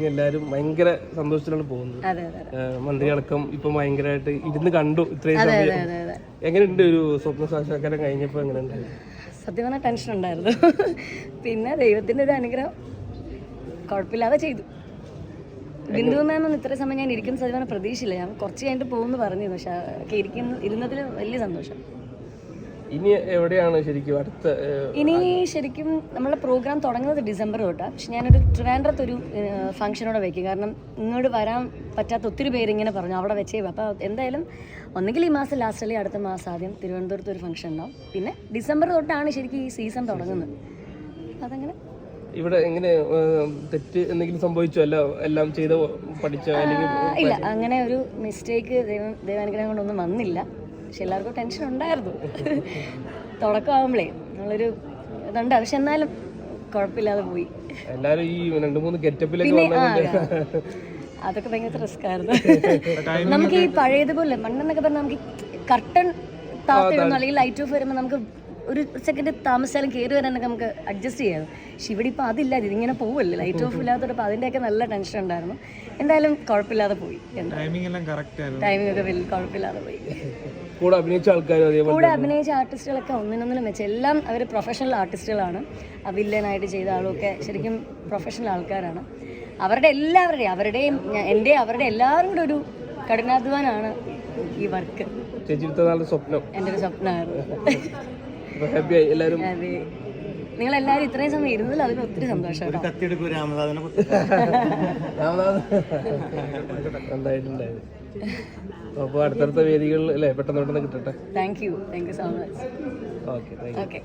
എല്ലാരും ഭയങ്കര സന്തോഷത്തിലാണ് പോകുന്നത്. മന്ത്രിയടക്കം ഇപ്പൊ ഭയങ്കരമായിട്ട് ഇരുന്ന് കണ്ടു ഇത്രയും സമയം. എങ്ങനെയുണ്ട് ഒരു സ്വപ്ന സാക്ഷാത്കാരം കഴിഞ്ഞപ്പോ? എങ്ങനെയുണ്ട്? സത്യം പറഞ്ഞാൽ ടെൻഷൻ ഉണ്ടായിരുന്നു. പിന്നെ ദൈവത്തിന്റെ ഒരു അനുഗ്രഹം കുഴപ്പമില്ലാതെ ചെയ്തു. ബിന്ദു മാമൊന്നും ഇത്ര സമയം ഞാൻ ഇരിക്കുന്ന സത്യം പറഞ്ഞാൽ പ്രതീക്ഷയില്ല. ഞാൻ കുറച്ച് കഴിഞ്ഞിട്ട് പോകുമെന്ന് പറഞ്ഞിരുന്നു. പക്ഷെ ഇരുന്നതിൽ വലിയ സന്തോഷം. ഇനി എവിടെയാണ് ശരിക്കും അടുത്ത? ഇനി ശരിക്കും നമ്മളെ പ്രോഗ്രാം തുടങ്ങുന്നത് ഡിസംബർ തൊട്ടാണ്. പക്ഷെ ഞാനൊരു ട്രിവാൻഡ്രത്തൊരു ഫംഗ്ഷനോടെ വയ്ക്കും. കാരണം ഇങ്ങോട്ട് വരാൻ പറ്റാത്ത ഒത്തിരി പേര് ഇങ്ങനെ പറഞ്ഞു അവിടെ വെച്ചേ. അപ്പോൾ എന്തായാലും ഒന്നുകിൽ ഈ മാസം ലാസ്റ്റ് അല്ലെങ്കിൽ അടുത്ത മാസം ആദ്യം തിരുവനന്തപുരത്ത് ഒരു ഫംഗ്ഷൻ ഉണ്ടാവും. പിന്നെ ഡിസംബർ തൊട്ടാണ് ശരിക്കും ഈ സീസൺ തുടങ്ങുന്നത്. അതങ്ങനെ ഇവിടെ എങ്ങനെ തെറ്റ് എന്തെങ്കിലും സംഭവിച്ചോ? എല്ലാം ചെയ്ത് പഠിച്ചോ? ഇല്ല, അങ്ങനെ ഒരു മിസ്റ്റേക്ക് ദൈവാനുഗ്രഹം കൊണ്ടൊന്നും വന്നില്ല. പക്ഷെ എല്ലാവർക്കും ടെൻഷൻ ഉണ്ടായിരുന്നു തുടക്കമാകുമ്പോഴേ. നമ്മളൊരു ഇതുണ്ട്. പക്ഷെ എന്നാലും കുഴപ്പമില്ലാതെ പോയി. എല്ലാരും ഈ 2-3 ഗെറ്റപ്പിലേക്ക് അതൊക്കെ ഭയങ്കര റിസ്ക് ആയിരുന്നു. നമുക്ക് ഈ പഴയതുപോലെ മണ്ണെന്നൊക്കെ പറഞ്ഞാൽ നമുക്ക് കർട്ടൺ താത്തിടുന്നു അല്ലെങ്കിൽ ലൈറ്റ് ഓഫ് വരുമ്പോൾ നമുക്ക് ഒരു സെക്കൻഡ് താമസിച്ചാലും കയറി വരാനൊക്കെ നമുക്ക് അഡ്ജസ്റ്റ് ചെയ്യാം. പക്ഷെ ഇവിടെ ഇപ്പോൾ അതില്ല. ഇതിങ്ങനെ പോവല്ലേ, ലൈറ്റ് ഓഫ് ഇല്ലാത്തപ്പോൾ അതിൻ്റെയൊക്കെ നല്ല ടെൻഷൻ ഉണ്ടായിരുന്നു. എന്തായാലും കുഴപ്പമില്ലാതെ പോയി. ടൈമിംഗ് ഒക്കെ വലിയ കുഴപ്പമില്ലാതെ പോയി. കൂടെ അഭിനയിച്ച ആർട്ടിസ്റ്റുകളൊക്കെ ഒന്നിനൊന്നിനും വെച്ച് എല്ലാം അവർ പ്രൊഫഷണൽ ആർട്ടിസ്റ്റുകളാണ്. വില്ലനായിട്ട് ചെയ്ത ആളുമൊക്കെ ശരിക്കും പ്രൊഫഷണൽ ആൾക്കാരാണ്. അവരുടെ അവരുടെയും എല്ലാവരും കൂടെ ഒരു കഠിനാധ്വാനാണ് ഈ വർക്ക്. എൻ്റെ ഒരു സ്വപ്നമായിരുന്നു. നിങ്ങളെല്ലാവരും ഇത്രയും സമയം ഇരുന്നതിൽ അതിന് ഒത്തിരി സന്തോഷം. അപ്പോൾ അടുത്തടുത്ത വേദികളിൽ അല്ലേ പെട്ടെന്ന് കിട്ടട്ടെ. Thank you so much. Okay.